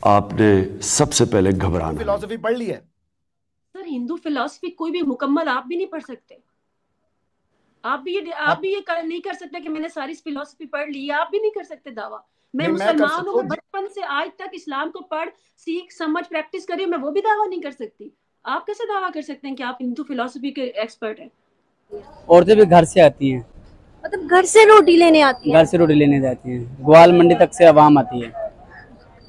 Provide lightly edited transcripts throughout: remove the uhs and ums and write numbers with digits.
आपने सबसे पहले घबराना। फिलॉसफी पढ़ ली है? सर हिंदू फिलॉसफी कोई भी मुकम्मल आप भी नहीं पढ़ सकते। आप भी ये नहीं कर सकते कि मैंने सारी फिलॉसफी पढ़ ली। आप भी नहीं कर सकते दावा। मैं नहीं, मैं कर मुसलमान हूँ, सकता मैं हूँ। बचपन से आज तक इस्लाम को पढ़ सीख समझ प्रैक्टिस करी, मैं वो भी दावा नहीं कर सकती। आप कैसे दावा कर सकते हैं कि आप हिंदू फिलॉसफी के एक्सपर्ट हैं? औरतें भी घर से आती हैं, मतलब घर से रोटी लेने आती है? घर से रोटी लेने जाती हैं, ग्वाल मंडी तक से आवाम आती है।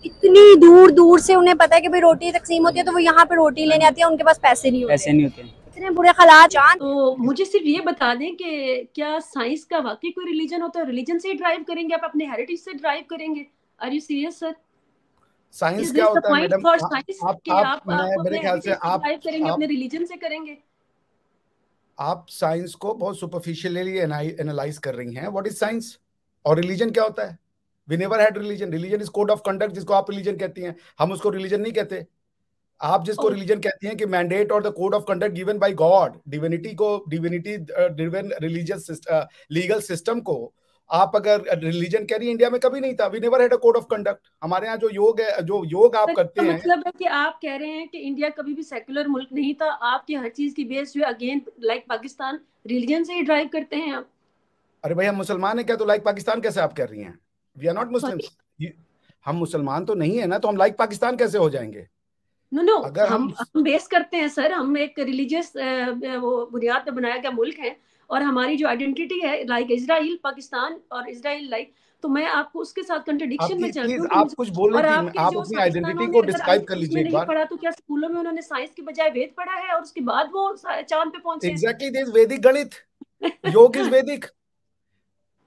इतनी दूर दूर से उन्हें पता है कि भाई रोटी तकसीम होती है, तो वो यहाँ पे रोटी लेने आती है, उनके पास पैसे नहीं होते। पैसे नहीं होते। इतने बुरे हालात। तो मुझे सिर्फ ये बता दें कि क्या साइंस का वाकई कोई रिलीजन होता है? रिलीजन से ही ड्राइव करेंगे आप, अपने हेरिटेज से ड्राइव करेंगे? Are you serious sir? Science क्या होता है मैडम? फॉर साइंस कि आप मेरे ख्याल से आप ड्राइव करेंगे, अपने रिलीजन से करेंगे? आप साइंस को बहुत सुपरफिशियली एनालाइज कर रही हैं। What is science? और रिलीजन क्या होता है? We never had religion. Religion is code of conduct, जिसको आप रिलीजन कहती हैं। हम उसको रिलीजन नहीं कहते। आप जिसको रिलीजन कहती हैं कि मैंडेट और the code of conduct given by God, divinity driven religious legal system को आप अगर रिलीजन कह रही है, इंडिया में कभी नहीं था। We never had a code of conduct. हमारे यहाँ जो योग है, जो योग आप करते हैं, मतलब है कि आप कह रहे हैं कि इंडिया कभी भी सेकुलर मुल्क नहीं था। आपकी हर चीज की बेस जो है अगेन लाइक पाकिस्तान रिलीजन से ही ड्राइव करते हैं आप। अरे भाई, हम मुसलमान है क्या? तो लाइक पाकिस्तान कैसे आप कह रही हैं? We are not Muslims. हम मुसलमान तो नहीं है ना, तो हम लाइक पाकिस्तान कैसे हो जाएंगे? नो अगर हम बेस करते हैं सर। हम एक रिलीजियस वो बुनियाद पर बनाया गया मुल्क है, और हमारी जो आइडेंटिटी है लाइक इजराइल, पाकिस्तान और इजराइल लाइक। तो मैं आपको उसके साथ कंट्रडिक्शन में चलती हूँ। आप कुछ बोल रही थी, आप अपनी आइडेंटिटी को डिस्क्राइब कर लीजिए एक बार। पढ़ा तो क्या स्कूलों में उन्होंने साइंस के बजाय वेद पढ़ा है, और उसके बाद वो चांद पे पहुंचे? एग्जैक्टली, दिस वैदिक गणित। योग इज वैदिक।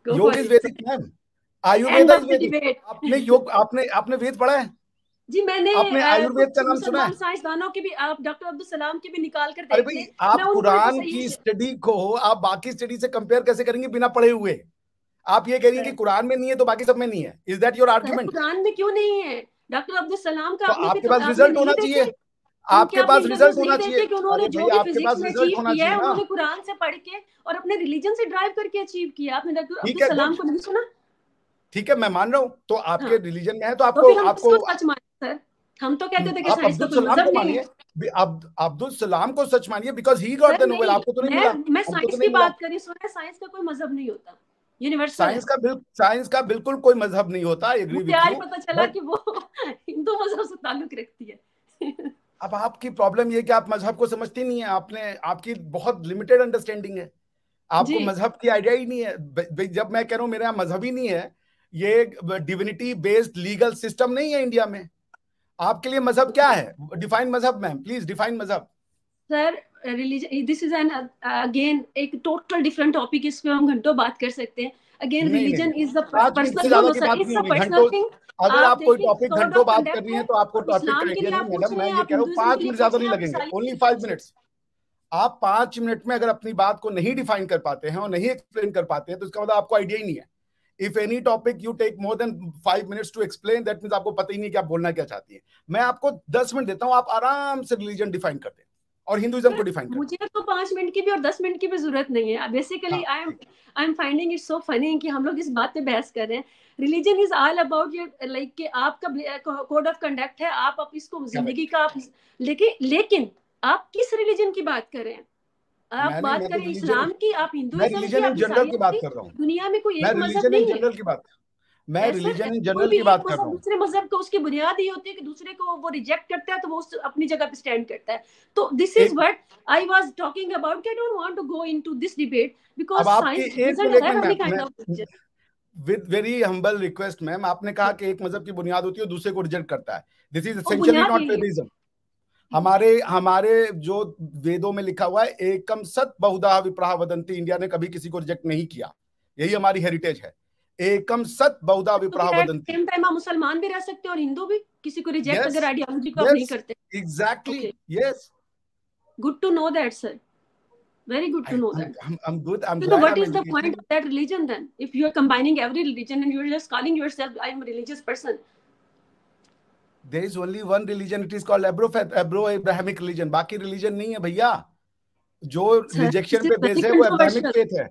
योग इज वैदिक मैम। आयुर्वेद इज वैदिक। आपने योग, आपने वेद पढ़ा है? जी मैंने। आपने आयुर्वेद का नाम सुना है? साइंसदानों के भी, आप डॉक्टर अब्दुल सलाम के भी निकाल कर अरे देख भाई, लें। आप कुरान की स्टडी को आप बाकी स्टडी से कंपेयर कैसे करेंगे बिना पढ़े हुए? आप ये कह रही हैं कि कुरान में नहीं है तो बाकी सब में नहीं है। Is that your argument? Quran में क्यों नहीं है? डॉक्टर अब्दुल सलाम का तो आपके पास रिजल्ट होना चाहिए। आपके पास रिजल्ट होना चाहिए। उन्होंने जो भी आपके पास फिजिक्स में रिजल्ट अचीव होना किया है, चाहिए ना। उन्होंने कुरान से पढ़ के और अपने रिलीजन से ड्राइव करके अचीव किया। आपने डॉक्टर ठीक अब्दुल है, सलाम को नहीं सुना? ठीक है, मैं मान रहा हूँ। तो आपके रिलीजन में है तो तो आपको फिर हम आपको किसको सच माने सर? हम तो कहते थे कि आप साइंस का अब्दुल कोई सलाम मजहब को नहीं है। मानिए। अब्दुल सलाम को सच मानिए, because he got the Nobel. आपको तो नहीं मिला। मैं साइंस की बात करी, सुना साइंस का कोई मजहब नहीं होता, यूनिवर्सल है। साइंस का बिल्कुल कोई मजहब नहीं होता। आई एग्री विद मुझे यू। आज पता चला कि वो हिंदू मजहब से ताल्लुक रखती है। अब आपकी प्रॉब्लम ये कि आप मजहब को समझती नहीं है। आपकी बहुत लिमिटेड अंडरस्टैंडिंग है। आपको मजहब की आइडिया ही नहीं है। जब मैं कह रहा हूं मेरे यहाँ मजहब ही नहीं है, ये डिविनिटी बेस्ड लीगल सिस्टम नहीं है इंडिया में। आपके लिए मजहब क्या है? डिफाइन मजहब मैम, प्लीज डिफाइन मजहब। Sir religion, this is an again एक टोटल डिफरेंट टॉपिक। इस पे हम घंटों बात कर सकते हैं। Again religion is the personal thing. अगर आप कोई टॉपिक घंटों बात कर रही हैं तो आपको टॉपिक का आइडिया नहीं। मैडम मैं ये कह रहा हूँ 5 मिनट ज्यादा नहीं लगेंगे, ओनली 5 मिनट्स। आप 5 मिनट में अगर अपनी बात को नहीं डिफाइन कर पाते हैं और नहीं एक्सप्लेन कर पाते हैं तो इसका मतलब आपको आइडिया ही नहीं है। If any topic you take more than 5 minutes to explain, that means आपको पता ही नहीं कि आप बोलना क्या चाहती है। मैं आपको 10 मिनट देता हूं, आप आराम से रिलीजन डिफाइन कर दें और हिंदुइज्म को डिफाइन कर। मुझे तो 5 मिनट की भी और 10 मिनट की भी जरूरत नहीं है। Basically I am finding it so funny कि हम लोग इस बात पे बहस कर रहे हैं। Religion is all about your like कि आपका कोड ऑफ कंडक्ट है, आप इसको जिंदगी का आप लेकिन आप किस रिलीजन की बात कर रहे हैं? आप बात करें इस्लाम की, आप हिंदुइज्म की, आप जनरल की बात कर रहा हूँ। दुनिया में कोई एक मजहब नहीं है। जनरल की बात, मैं रिलीजन इन जनरल की बात कर रहा हूँ। दूसरे मजहब को उसकी बुनियाद ये होती है कि दूसरे को वो रिजेक्ट करता है तो वो अपनी जगह पे स्टैंड करता है। तो this is what I was talking about. I don't want to go into this debate because science doesn't have any kind of. With very humble request ma'am, आपने कहा कि एक मजहब की बुनियाद होती है दूसरे को रिजेक्ट करता है। This is essentially not Vedism. हमारे जो वेदों में लिखा हुआ है, एकम सत बहुधा विप्रहा वदंती। इंडिया ने कभी किसी को रिजेक्ट नहीं किया, यही हमारी हेरिटेज है। एकम सत बहुधा विप्रहा वदंती। सेम टाइम हम मुसलमान भी रह सकते हैं और हिंदू भी, किसी को रिजेक्ट अगर आइडियोलॉजी को नहीं करते। Exactly, yes. Good to know that sir, very good to know that. I'm good. I'm so glad. What is the point of that religion then? If you are combining every religion and you are just calling yourself I am a religious person. There is only one religion. It is called Abro-Abrahamic religion. बाकी religion नहीं है भैया। जो rejection पे base है वो Abrahamic faith है।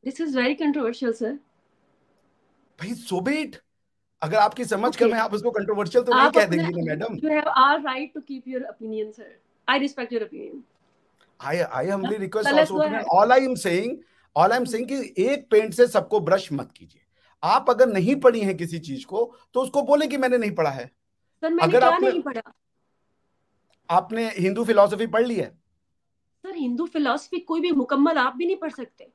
This is very controversial, sir. भाई so be it. अगर आपकी समझ कम है आप उसको कंट्रोवर्शियल तो नहीं कह देंगी ना madam. You have our right to keep your opinion, sir. I respect your opinion. I humbly request let's also go opinion. ahead. all I'm saying कि एक पेंट से सबको ब्रश मत कीजिए। आप अगर नहीं पढ़ी हैं किसी चीज को तो उसको बोले कि मैंने नहीं पढ़ा है। सर मैंने अगर क्या नहीं पढ़ा? आपने हिंदू फिलॉसफी पढ़ ली है? सर हिंदू फिलॉसफी कोई भी मुकम्मल आप भी नहीं पढ़ सकते।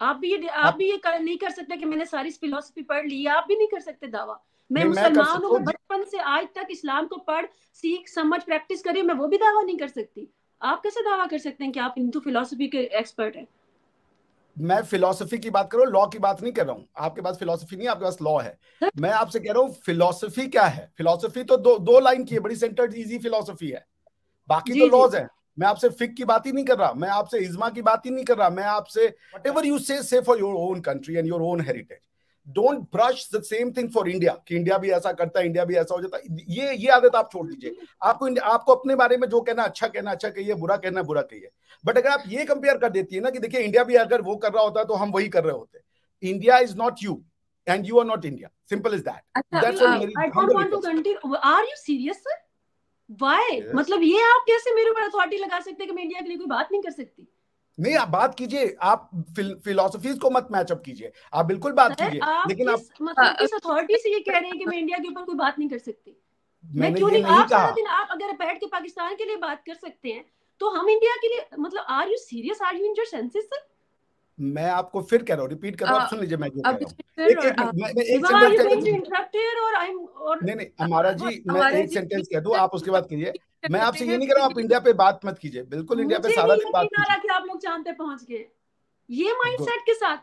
आप भी ये नहीं कर सकते कि मैंने सारी फिलॉसफी पढ़ ली। आप भी नहीं कर सकते दावा। मैं मुसलमान हूँ, बचपन से आज तक इस्लाम को पढ़ सीख समझ प्रैक्टिस करी, मैं वो भी दावा नहीं कर सकती। आप कैसे दावा कर सकते हैं कि आप हिंदू फिलॉसफी के एक्सपर्ट हैं? मैं फिलॉसफी की बात कर रहा हूँ, लॉ की बात नहीं कर रहा हूँ। आपके पास फिलॉसफी नहीं, आपके पास लॉ है। मैं आपसे कह रहा हूँ फिलॉसफी क्या है। फिलॉसफी तो दो लाइन की है, बड़ी सेंटर्ड इजी फिलॉसफी है। बाकी तो लॉज है। मैं आपसे फिक की बात ही नहीं कर रहा, मैं आपसे इज्मा की बात ही नहीं कर रहा। मैं आपसे व्हाटएवर यू से for your own country and your own heritage, don't brush the same thing for India कि इंडिया भी ऐसा करता है, इंडिया भी ऐसा हो जाता है। ये आदत आप छोड़ दीजिए। आपको अपने बारे में जो कहना अच्छा कहिए, बुरा कहना बुरा कहिए। बट अगर आप ये कंपेयर कर देती है ना कि देखिए इंडिया भी अगर वो कर रहा होता तो हम वही कर रहे होते। India is not you and you are not India, simple is that. That's what मेरी don't want to continue. Are you serious sir? Why? मतलब ये आप कैसे मेरे ऊपर अथॉरिटी लगा सकते हैं कि मैं इंडिया के लिए कोई बात नहीं कर सकती? नहीं, आप बात कीजिए, आप फिलॉसफीज को मत मैचअप कीजिए, आप बिल्कुल बात कीजिए। लेकिन आप मतलब किस अथॉरिटी से ये कह रहे हैं कि मैं इंडिया के ऊपर कोई बात नहीं कर सकती? मैं क्यों नहीं? आप सारा दिन आप अगर बैठ के पाकिस्तान के लिए बात कर सकते हैं तो हम इंडिया के लिए, मतलब are you serious? Are you in your senses sir? मैं आपको फिर कह रहा हूँ, रिपीट कर रहा हूँ, आप सुन लीजिए मैं जो कह रहा हूँ। नहीं अमारा जी, मैं एक सेंटेंस कह दूं, आप उसके बाद कीजिए। मैं आपसे ये नहीं कह रहा हूँ आप इंडिया पे बात मत कीजिए, बिल्कुल इंडिया पे सारा दिन बात कीजिए। कि आप लोग चांद पे पहुंच गए ये माइंडसेट के साथ।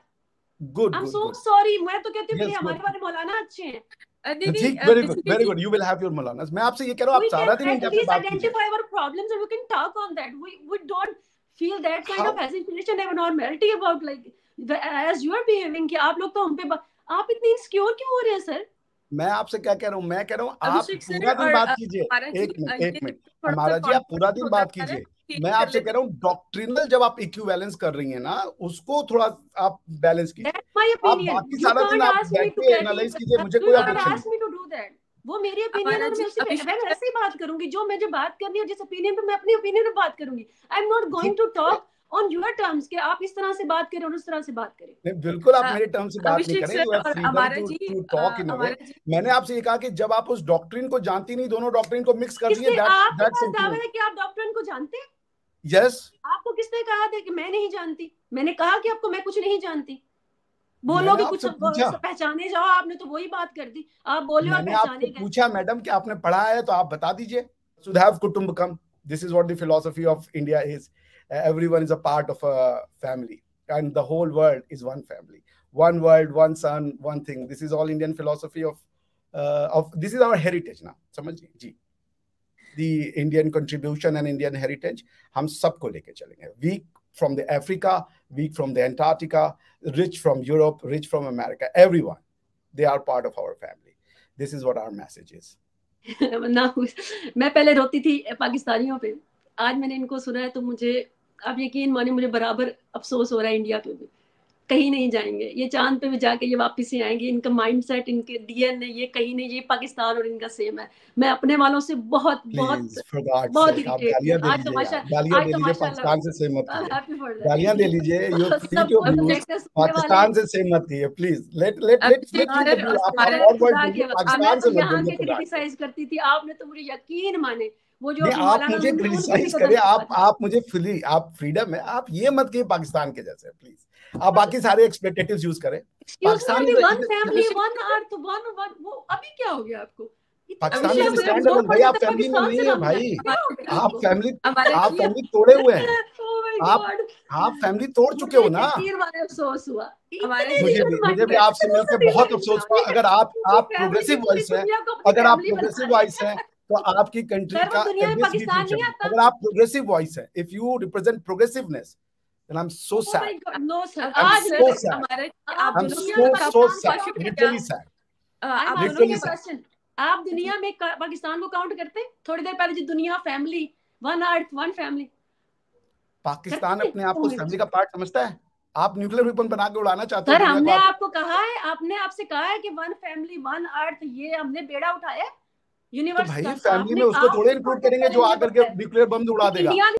Good, I am so sorry. मैं तो कहती हूँ हमारे वाले मौलाना अच्छे हैं। Very good, you will have your maulanas. मैं आपसे ये कह रहा हूँ आप सारा दिन इंडिया पे बात कीजिए। Identify our problems and we can talk on that. We don't feel that kind of hesitation and normality about like as you are behaving कि आप लोग तो हम पे आप इतनी insecure क्यों हो रहे हैं सर? मैं आपसे क्या कह रहा हूँ, मैं कह रहा हूँ आप पूरा दिन बात कीजिए। एक मिनट हमारा जी, आप पूरा दिन बात कीजिए। मैं आपसे कह रहा हूँ डॉक्ट्रिनल जब आप इक्विवेलेंस कर रही हैं ना, उसको थोड़ा आप बैलेंस कीजिए। आप बाकी सारा दिन आप बैठ के एनालाइज कीजिए, मुझे कोई ऑब्जेक्शन नहीं। वो मेरी ओपिनियन है, मैं ऐसे ही बात करूंगी। जो मुझे बात करनी है जिस ओपिनियन पे, मैं अपनी ओपिनियन पे बात करूंगी। I am not going to talk on your terms कि आप इस तरह से बात करें और उस तरह से बात करें। नहीं, बिल्कुल आप मेरे टर्म्स से बात नहीं करें। You have freedom to talk in a way. मैंने आपसे ये कहा कि जब आप उस डॉक्ट्रिन को जानती नहीं, दोनों डॉक्ट्रिन को मिक्स कर दिए, दैट्स दावा है कि आप डॉक्ट्रिन को जानते हैं। यस। आपको किसने कहा था कि मैं नहीं जानती? मैंने कहा कि आपको मैं कुछ नहीं जानती। बोलोगे कुछ पहचाने जाओ, आपने तो वही बात कर दी। आप बोले और पहचाने गए। पूछा मैडम कि आपने पढ़ा है तो आप बता दीजिए। सुधाव कुटुंबकम, this is what the philosophy of India is. Everyone is a part of a family and the whole world is one family, one world, one sun, one thing. This is all Indian philosophy of this is our heritage ना, समझिए जी। The Indian contribution and Indian heritage हम सबको लेके चलेंगे। Week from the Africa, weak from the Antarctica, rich from Europe, rich from America, everyone, they are part of our family. This is what our message is. मैं पहले रोती थी पाकिस्तानियों पे, आज मैंने इनको सुना है तो मुझे, आप यकीन मानिए, मुझे बराबर अफसोस हो रहा है। इंडिया पे भी कहीं नहीं जाएंगे, ये चांद पे भी जाके ये वापस ही आएंगे। इनका माइंडसेट, इनके डीएनए, ये कहीं नहीं, ये पाकिस्तान और इनका सेम है। मैं अपने वालों से बहुत गालियां पाकिस्तान से सेम मत कीजिए, गालियां दे लीजिए, पाकिस्तान से सेम मत कीजिए प्लीज। पाकिस्तान से क्रिटिसाइज करती थी आपने, तो मुझे यकीन माने वो जो आप मुझे क्रिटिसाइज करें, आप मुझे आप फ्रीडम है, आप ये मत कीजिए पाकिस्तान के जैसे प्लीज। आप बाकी सारे एक्सप्लेनेटिव्स यूज करें। पाकिस्तान में one family, one earth, one वो अभी क्या हो गया आपको? पाकिस्तान में स्टैंड अलॉन भाई, आप फैमिली में नहीं है भाई। आप फैमिली तोड़े हुए हैं। आप फैमिली तोड़ चुके हो ना। अफसोस हुआ मुझे भी आपसे मिलकर बहुत अफसोस हुआ। अगर आप प्रोग्रेसिव वॉइस है, अगर आप प्रोग्रेसिव वॉइस है तो आपकी कंट्री का अगर आप प्रोग्रेसिव वॉइस है, if you represent progressiveness, then I'm so sad. No sir, I'm so sad. I'm so sad. Literally sad. आप दुनिया में पाकिस्तान को काउंट करते हैं? थोड़ी देर पहले जो दुनिया family, one earth, one family. Pakistan अपने आप को फैमिली का पार्ट समझता है? आप न्यूक्लियर वेपन बना के उड़ाना चाहते सर हो? हमने आपको कहा है, आपने आपसे कहा है कि वन फैमिली वन अर्थ, ये हमने बेड़ा उठाया तो यूनिवर्स भाई का। फैमिली में उसको थोड़े इंक्लूड करेंगे जो आकर के न्यूक्लियर बम उड़ा देगा। इंडिया